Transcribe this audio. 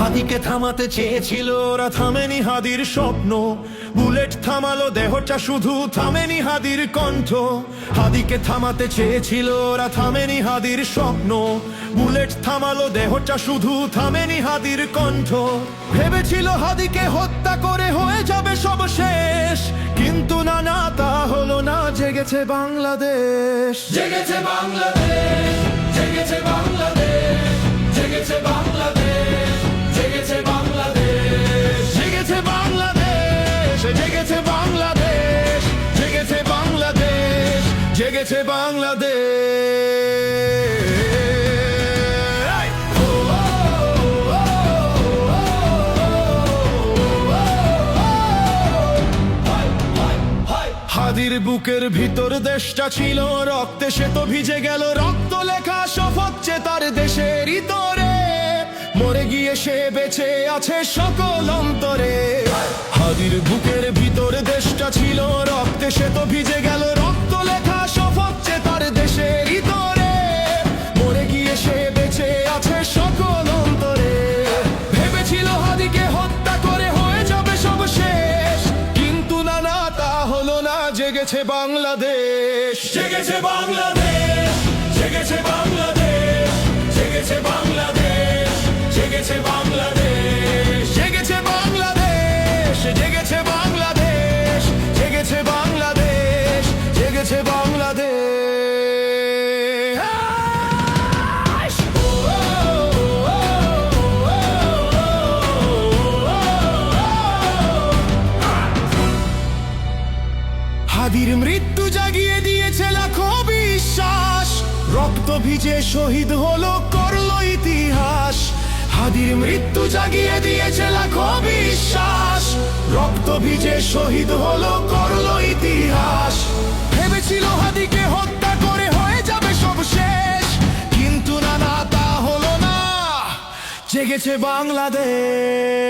হাদিকে থামাতে চেয়েছিল ওরা, থামেনি হাদির স্বপ্ন। বুলেট থামালো দেহটা, শুধু থামেনি হাদির কণ্ঠ। হাদিকে থামাতে চেয়েছিল ওরা, থামেনি হাদির স্বপ্ন। বুলেট থামালো দেহটা, শুধু থামেনি হাদির কণ্ঠ। ভেবেছিল হাদিকে হত্যা করে হয়ে যাবে সব শেষ, কিন্তু না না, তা হলো না। জেগেছে বাংলাদেশ, জেগেছে বাংলাদেশ, জেগেছে বাংলাদেশ, জেগেছে বাংলাদেশ, জেগেছে বাংলাদেশ, জেগেছে বাংলাদেশ, জেগেছে বাংলাদেশ, জেগেছে বাংলাদেশ, জেগেছে বাংলাদেশ। হাদির বুকের ভিতর দেশটা ছিল রক্তে, সে তো ভিজে গেল। রক্ত লেখা শপথ যে তার দেশের ইতরে, মরে গিয়ে সে বেঁচে আছে সকল অন্তরে। হাদির বুকের ভিতর দেশটা ছিল রক্তে, সে তো ভিজে গেল। রক্ত লেখা শপথ যে তার দেশের ইতরে, মরে গিয়ে সে বেঁচে আছে সকল অন্তরে। ভেবেছিল হাদিকে হত্যা করে হয়ে যাবে সব শেষ, কিন্তু না না, তা হলো না। জেগেছে বাংলাদেশ, জেগেছে বাংলাদেশ, জেগেছে বাংলাদেশ, জেগেছে বাংলাদেশ, জেগেছে বাংলাদেশ, জেগেছে বাংলাদেশ, জেগেছে বাংলাদেশ, জেগেছে বাংলাদেশ, জেগেছে বাংলাদেশ। হাদির মৃত্যু জাগিয়ে দিয়েছে লাখো বিশ্বাস, রক্ত ভিজে শহীদ হলো করলো ইতিহাস। হাদির মৃত্যু জাগিয়ে দিয়েছে লাখো বিশ্বাস, রক্ত ভিজে শহীদ হলো করলো ইতিহাস। ভেবেছিল হাদিকে হত্যা করে হয়ে যাবে সব শেষ, কিন্তু না না, তা হলো না। জেগেছে বাংলাদেশ।